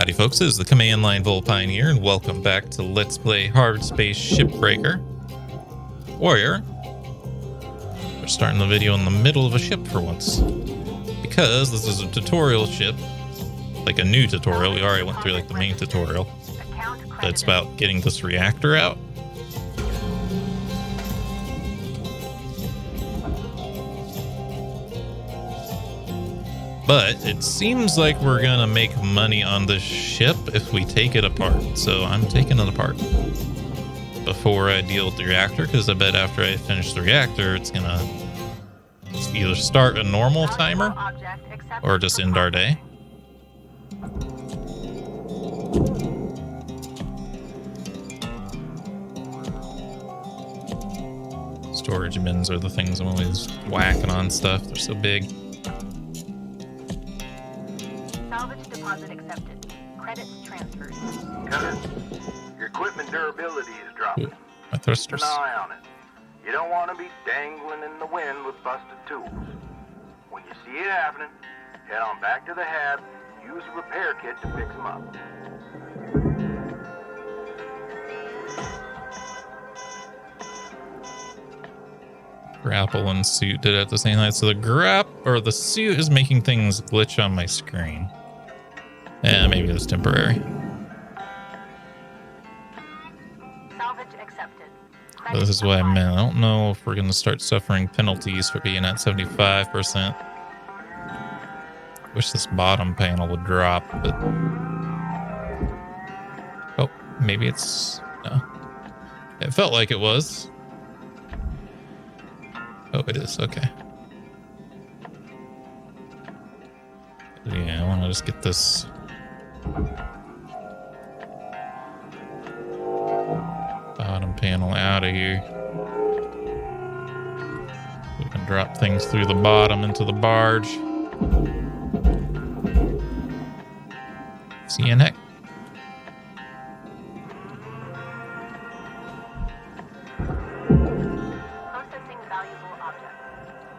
Howdy folks, this is the Command Line Volpine here, and welcome back to Let's Play Hardspace Shipbreaker. Warrior. We're starting the video in the middle of a ship for once. Because this is a tutorial ship. Like a new tutorial, we already went through like the main tutorial. That's about getting this reactor out. But it seems like we're gonna make money on this ship if we take it apart. So I'm taking it apart before I deal with the reactor, because I bet after I finish the reactor, it's gonna either start a normal timer or just end our day. Storage bins are the things I'm always whacking on stuff. They're so big. Salvage deposit accepted. Credits transferred. Gunner, your equipment durability is dropping. Ooh, my thrusters. Keep an eye on it. You don't want to be dangling in the wind with busted tools. When you see it happening, head on back to the hab, use a repair kit to fix them up. Grapple and suit did it at the same time. So the suit is making things glitch on my screen. Yeah, maybe it was temporary. Salvage accepted. So this is what I meant. I don't know if we're going to start suffering penalties for being at 75%. Wish this bottom panel would drop, but... Oh, maybe it's... No. It felt like it was. Oh, it is. Okay. Yeah, I want to just get this... bottom panel out of here. We can drop things through the bottom into the barge. See you next. Processing valuable objects.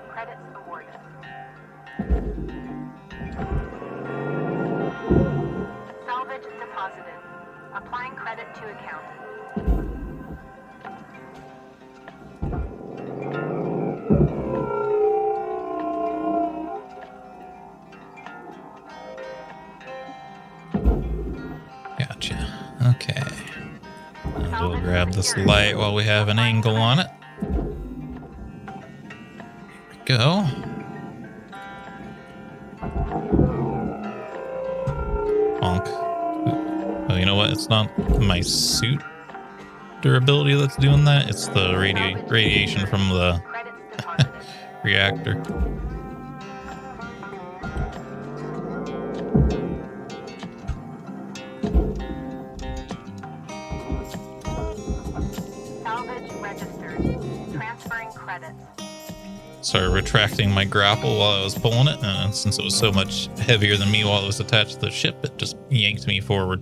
Credits awarded. Salvage deposited. Applying credit to account. Gotcha. Okay. And we'll grab this light while we have an angle on it. There we go. Honk. Oh, you know what? It's not my suit durability that's doing that. It's the radiation from the reactor. Salvage registered. Transferring credits. Started retracting my grapple while I was pulling it, and since it was so much heavier than me while it was attached to the ship, it just yanked me forward.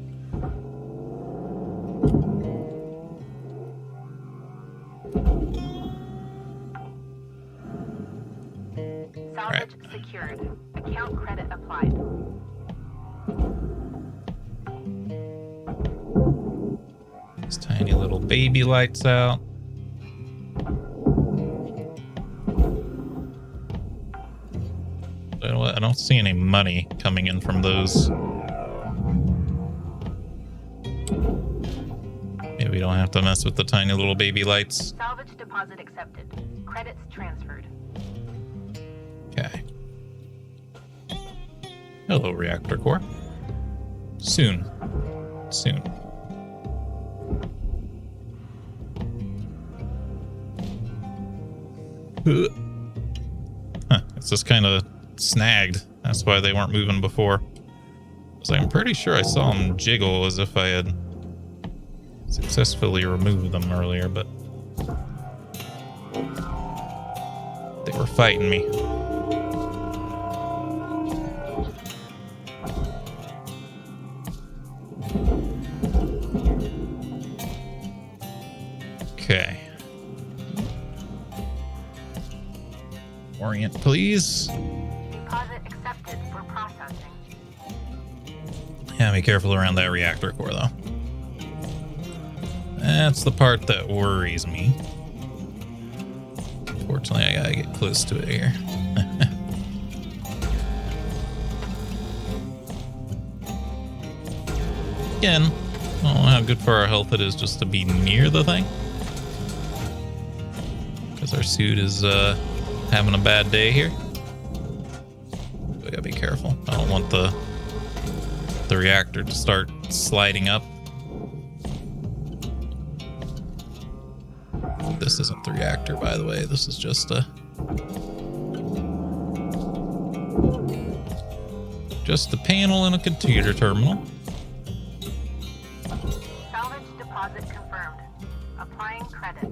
Salvage secured. Account credit applied. These tiny little baby lights out. You know what? I don't see any money coming in from those. Maybe we don't have to mess with the tiny little baby lights. Salvage deposit accepted. Credits transferred. Okay. Hello, reactor core. Soon. Soon. Huh, it's just kind of snagged. That's why they weren't moving before. So I'm pretty sure I saw them jiggle as if I had successfully removed them earlier, but they were fighting me. Okay. Orient, please. Deposit accepted for processing. Yeah, be careful around that reactor core, though. That's the part that worries me. Fortunately, I gotta get close to it here. Again, I don't know how good for our health it is just to be near the thing. Because our suit is having a bad day here. We gotta be careful. I don't want the reactor to start sliding up. This isn't the reactor, by the way. This is just a panel in a computer terminal. Salvage deposit confirmed. Applying credit.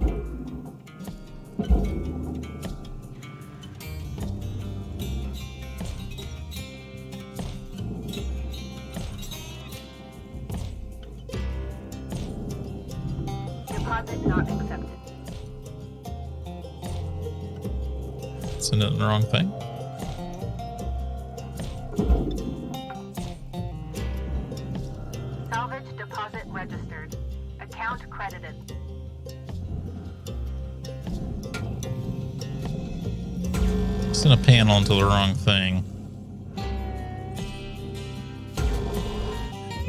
Deposit not accepted. Send it in the wrong thing. Salvage deposit registered. Account credited. Send a panel into the wrong thing.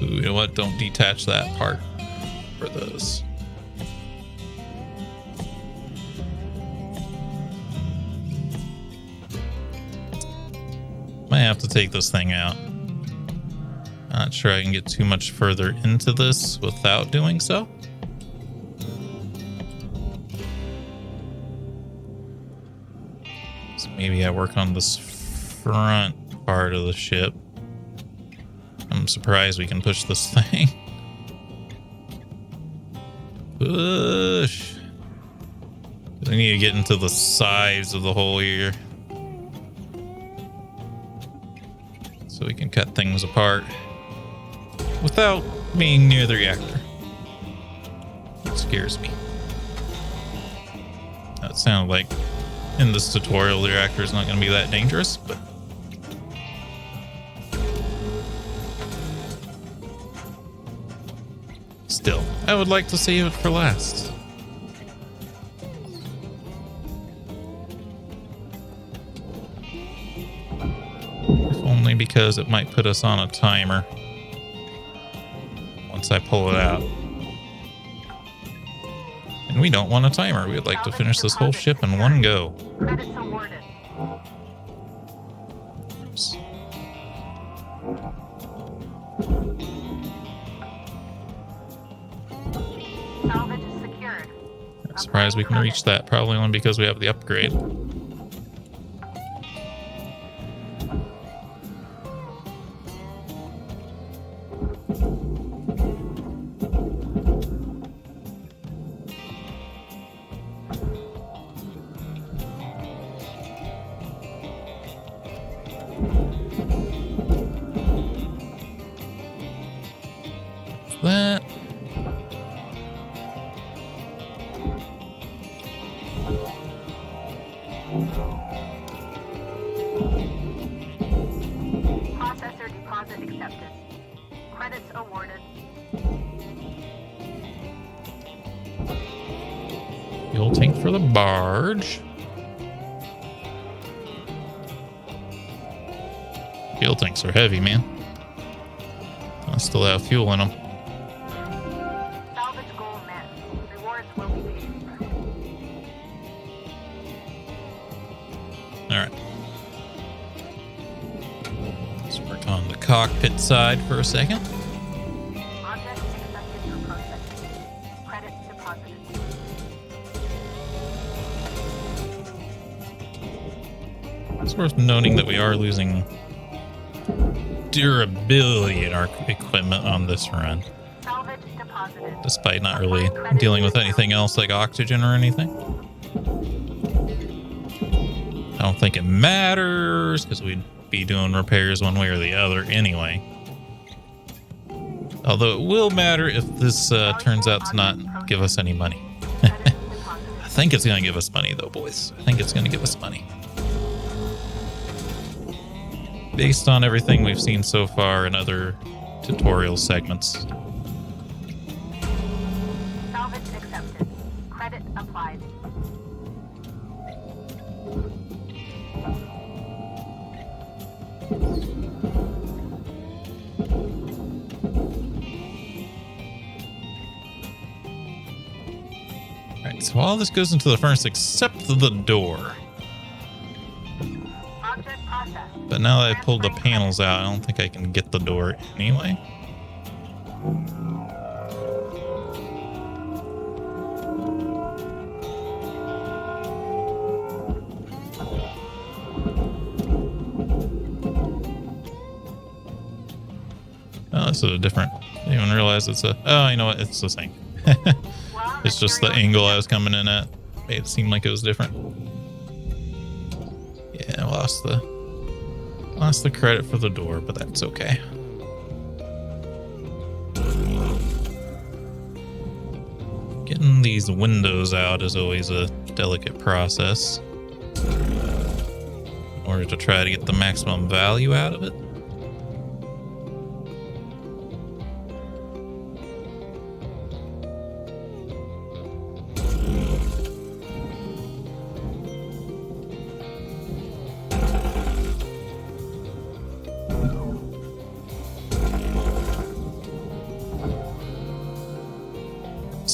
Ooh, you know what? Don't detach that part for this. Might have to take this thing out. Not sure I can get too much further into this without doing so. So maybe I work on this front part of the ship. I'm surprised we can push this thing. Push. We need to get into the sides of the hole here, so we can cut things apart without being near the reactor. It scares me. That sounded like in this tutorial the reactor is not going to be that dangerous, but still, I would like to save it for last. Only because it might put us on a timer once I pull it out. And we don't want a timer. We'd like to finish this whole ship in one go. Credits awarded. Oops. Salvage secured. I'm surprised we can reach that. Probably only because we have the upgrade. That. Processor deposit accepted. Credits awarded. Fuel tank for the barge. Fuel tanks are heavy, man. I still have fuel in them. Salvage goal met. Rewards will be paid. Alright. Let's work on the cockpit side for a second. Object accepted for processing. Credits deposited. It's worth noting that we are losing durability in our equipment on this run, Salvage deposited. despite not really dealing with anything else like oxygen or anything. I don't think it matters because we'd be doing repairs one way or the other anyway. Although it will matter if this turns out to not give us any money. I think it's going to give us money though, boys. I think it's going to give us money. Based on everything we've seen so far in other tutorial segments. Salvage accepted. Credit applied. Alright, so all this goes into the furnace except the door. Object processed. But now that I pulled the panels out, I don't think I can get the door anyway. Oh, this is a different. I didn't even realize it's a. Oh, you know what? It's the same. It's just the angle I was coming in at made it seem like it was different. Yeah, I lost the credit for the door, but that's okay. Getting these windows out is always a delicate process in order to try to get the maximum value out of it.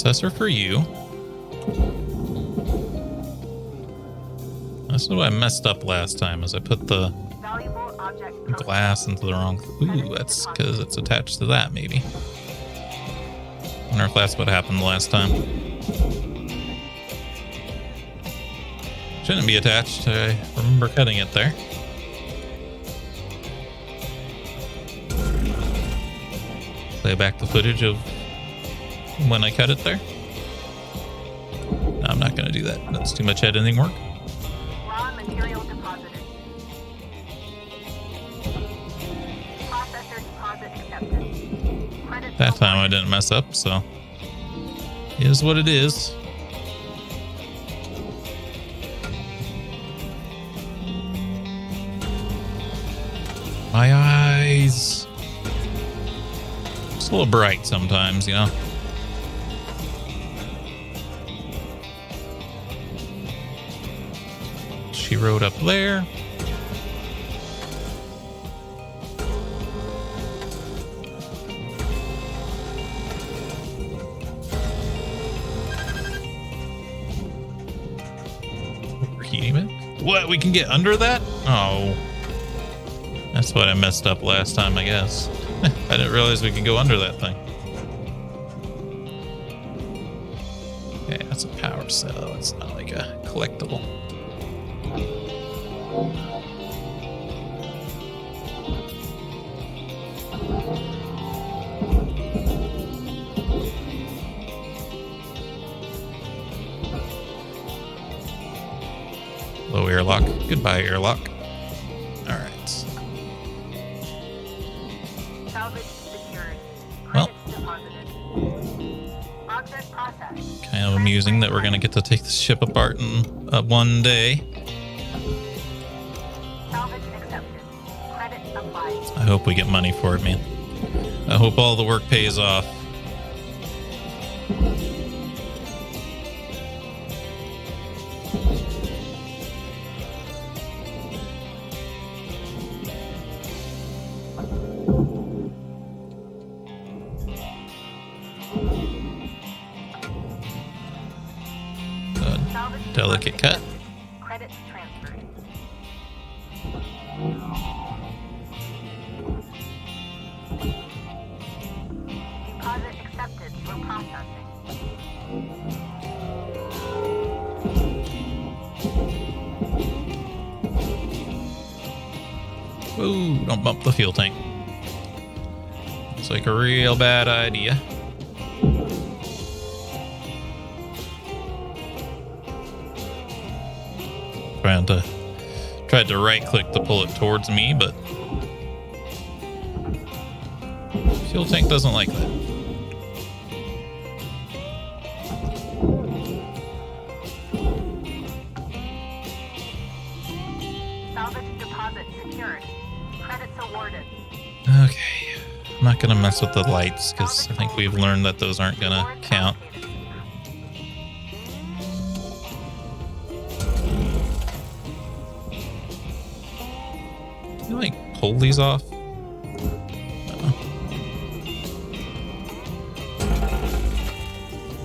Processor for you. That's what I messed up last time, is I put the Valuable object glass into the wrong. Ooh, that's because it's attached to that, maybe. Wonder if that's what happened last time. Shouldn't be attached. I remember cutting it there. Play back the footage of when I cut it there. No, I'm not going to do that. That's too much editing work. Raw material deposited. Processor deposit accepted. Credit That time I didn't mess up, so it is what it is. My eyes. It's a little bright sometimes, you know. She rode up there. Overheating it. What? We can get under that? Oh. That's what I messed up last time, I guess. I didn't realize we could go under that thing. Okay, that's a power cell. It's not like a collectible. Low airlock. Goodbye, airlock. All right. Salvage secured. Well. Credit deposited. Object processed. Kind of amusing that we're going to get to take the ship apart in one day. Salvage accepted. Credit applied. I hope we get money for it, man. I hope all the work pays off. Delicate cut. Credit transferred. Deposit accepted for processing. Ooh, don't bump the fuel tank. It's like a real bad idea. Tried to right click to pull it towards me, but fuel tank doesn't like that. Salvage deposit secured. Credits awarded. Okay, I'm not gonna mess with the lights because I think we've learned that those aren't gonna count. Can you like pull these off? I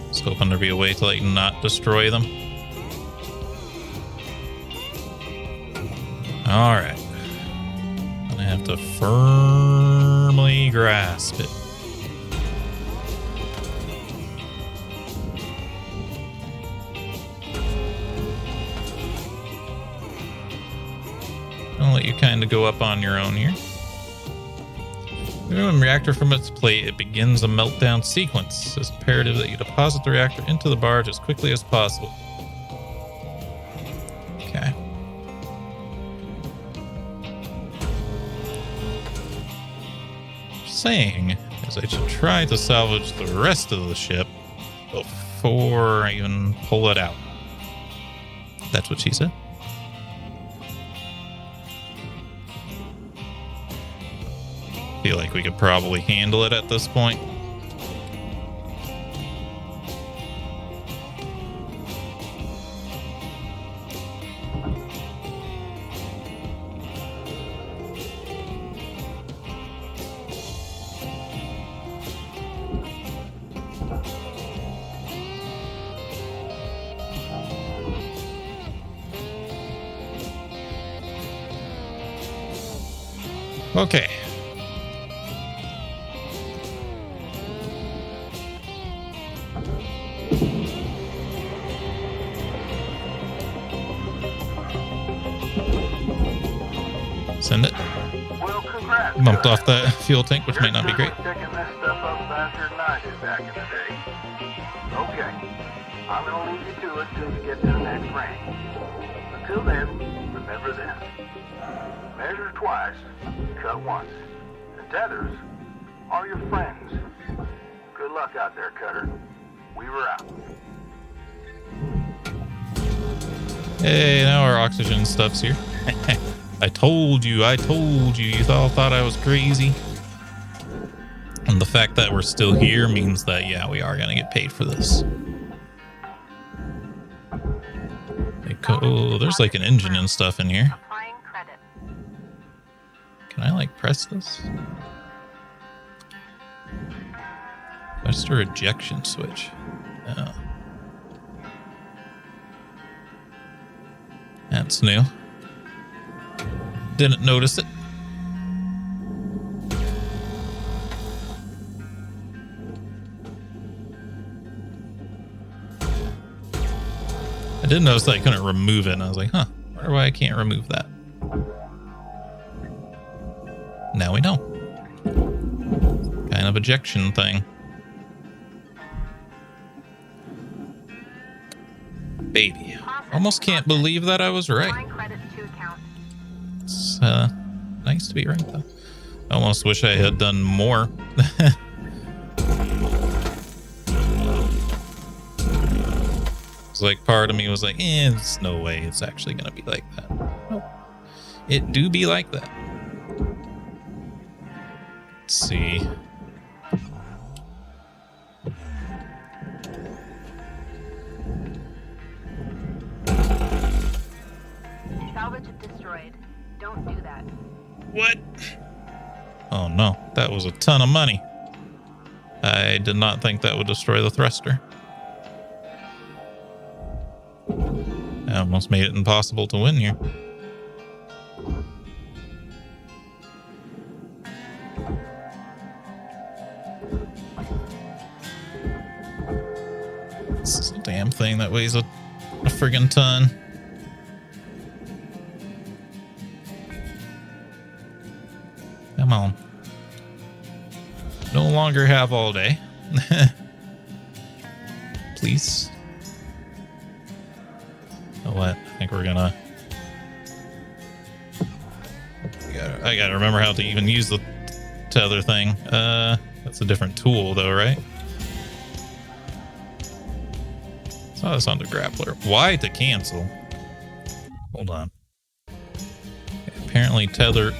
was hoping there'd be a way to like not destroy them. All right. I have to firmly grasp it. I'll let you kind of go up on your own here. When reactor from its plate, it begins a meltdown sequence. It's imperative that you deposit the reactor into the barge as quickly as possible. Okay. Saying is I should try to salvage the rest of the ship before I even pull it out. That's what she said. Feel like we could probably handle it at this point. Okay. Send it. Well, congrats. Bumped off that fuel tank, which might not be great. You're picking this stuff up faster than I did back in the day. Okay. I'm gonna leave you to it till you get to the next range. Until then, remember this. Measure twice, cut once. And tethers are your friends. Good luck out there, Cutter. Weaver out. Hey, now our oxygen stuff's here. I told you, you all thought I was crazy. And the fact that we're still here means that, yeah, we are going to get paid for this. Oh, there's like an engine and stuff in here. Applying credit. Can I like press this? That's the ejection switch. Oh. That's new. Didn't notice it. I did notice that I couldn't remove it, and I was like, huh, I wonder why I can't remove that. Now we know. Kind of ejection thing. Baby. Almost can't believe that I was right. Applying credit to account. It's nice to be right, though. I almost wish I had done more. It's like part of me was like, there's no way it's actually going to be like that. Nope. It do be like that. Let's see. Salvage destroyed. Don't do that. What? Oh no, that was a ton of money. I did not think that would destroy the thruster. I almost made it impossible to win here. This is a damn thing that weighs a friggin' ton. Come on. No longer have all day. Please. You know what? I think we're gonna... I gotta remember how to even use the tether thing. That's a different tool though, right? Saw this on the grappler. Why to cancel? Hold on. Apparently tether...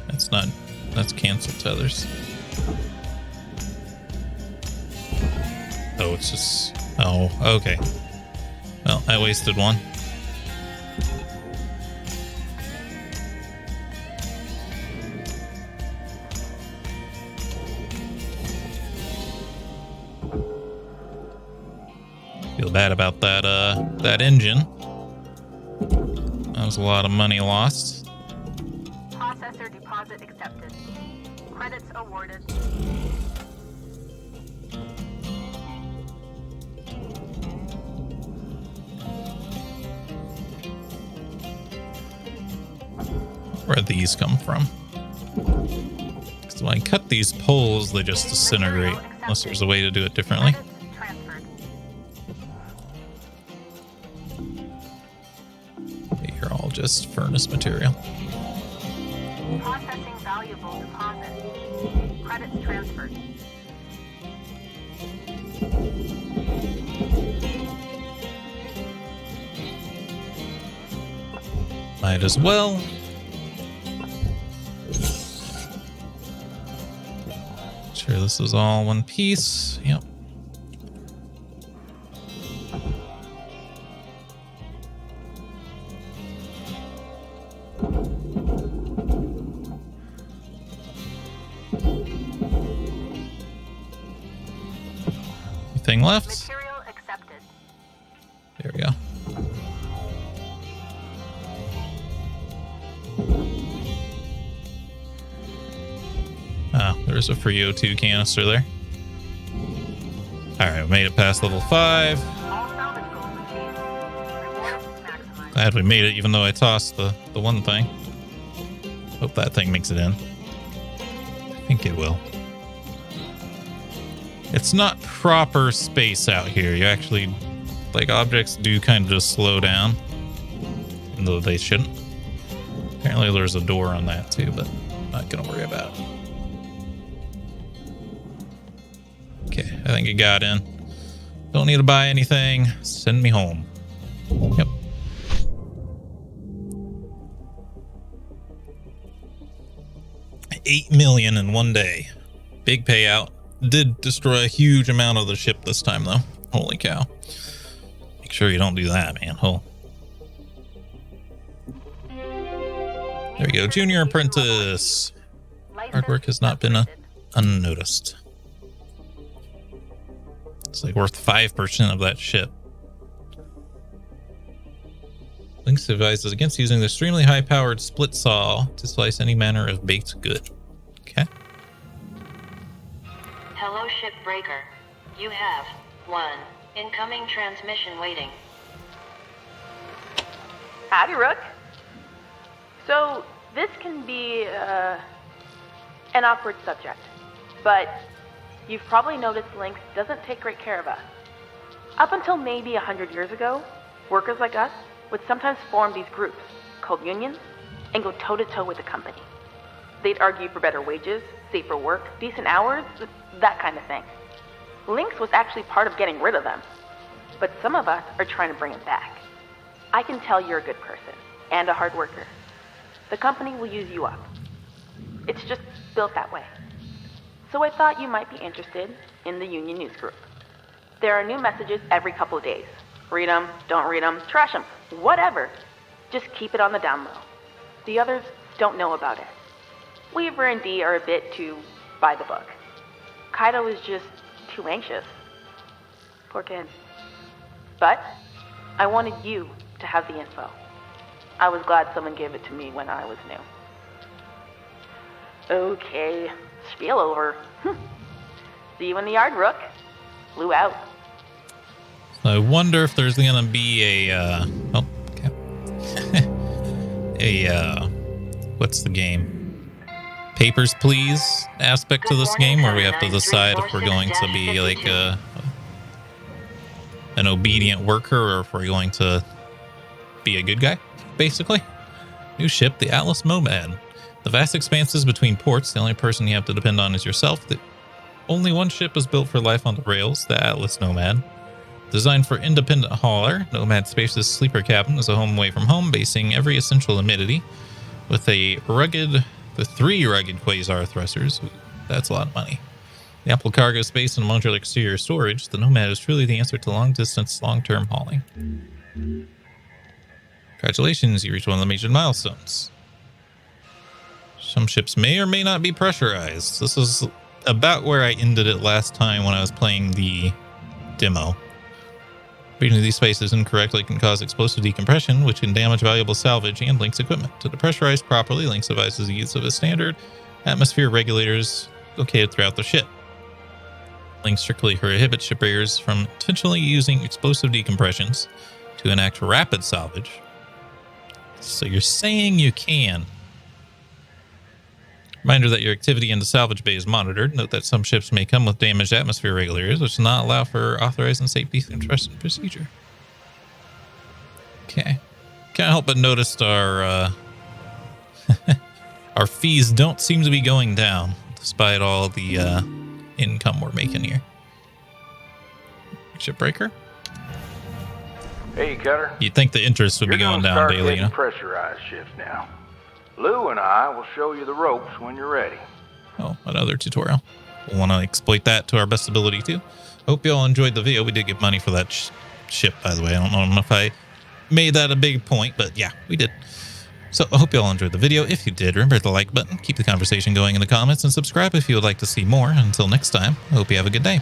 That's not That's cancel tethers. Oh, it's just... Oh, okay. Well, I wasted one. Feel bad about that, that engine. That was a lot of money lost. Processor deposit accepted. Credits awarded. Where'd these come from? So when I cut these poles, they just disintegrate. Unless there's a way to do it differently. Credits transferred. You're all just furnace material. Processing valuable deposit. Credits transferred. Might as well. Sure, this is all one piece. Yep. Anything left? Material accepted. There we go. Ah, there's a free O2 canister there. Alright, we made it past level 5. All salvage goals achieved. Rewards maximized. Glad we made it, even though I tossed the one thing. Hope that thing makes it in. I think it will. It's not proper space out here. You actually, like, objects do kind of just slow down. Even though they shouldn't. Apparently there's a door on that too, but I'm not going to worry about it. Okay, I think it got in. Don't need to buy anything. Send me home. Yep. $8 million in one day. Big payout. Did destroy a huge amount of the ship this time, though. Holy cow. Make sure you don't do that, man. Oh. There we go. Junior apprentice. Hard work has not been unnoticed. It's like worth 5% of that ship. LYNX advises against using the extremely high-powered split saw to slice any manner of baked good. Okay. Hello, Shipbreaker. You have one incoming transmission waiting. Howdy, Rook. So, this can be an awkward subject, but you've probably noticed LYNX doesn't take great care of us. Up until maybe 100 years ago, workers like us would sometimes form these groups called unions and go toe-to-toe with the company. They'd argue for better wages, safer work, decent hours, that kind of thing. LYNX was actually part of getting rid of them, but some of us are trying to bring them back. I can tell you're a good person and a hard worker. The company will use you up. It's just built that way. So I thought you might be interested in the Union News Group. There are new messages every couple of days. Read them, don't read them, trash them, whatever. Just keep it on the down low. The others don't know about it. Weaver and Dee are a bit too by the book. Kaido is just too anxious. Poor kid. But I wanted you to have the info. I was glad someone gave it to me when I was new. Okay, spiel over. See you in the yard, Rook. Flew out. I wonder if there's gonna be a what's the game? Papers, Please aspect to this game, where we have to decide if we're going to be like an obedient worker or if we're going to be a good guy, basically. New ship, the Atlas Nomad. The vast expanses between ports, the only person you have to depend on is yourself. Only one ship is built for life on the rails, the Atlas Nomad. Designed for independent hauler, Nomad Space's sleeper cabin is a home away from home, basing every essential amenity with a rugged The 3 rugged quasar thrusters. Ooh, that's a lot of money. The ample cargo space and modular exterior storage, the Nomad is truly the answer to long-distance, long-term hauling. Congratulations, you reached one of the major milestones. Some ships may or may not be pressurized. This is about where I ended it last time when I was playing the demo. Reading these spaces incorrectly can cause explosive decompression, which can damage valuable salvage and LYNX equipment. To depressurize properly, LYNX advises the use of a standard atmosphere regulators located throughout the ship. LYNX strictly prohibits shipbreakers from intentionally using explosive decompressions to enact rapid salvage. So you're saying you can. Reminder that your activity in the salvage bay is monitored. Note that some ships may come with damaged atmosphere regulators, which does not allow for authorized and safe decompression procedure. Okay. Can't help but notice our our fees don't seem to be going down, despite all the income we're making here. Shipbreaker? Hey, Cutter. You'd think the interest would be going down daily, you know? Pressurized ships now. Lou and I will show you the ropes when you're ready. Oh, another tutorial. We'll want to exploit that to our best ability too. Hope you all enjoyed the video. We did get money for that ship, by the way. I don't know if I made that a big point, but yeah, we did. So I hope you all enjoyed the video. If you did, remember the like button, keep the conversation going in the comments, and subscribe if you would like to see more. Until next time, I hope you have a good day.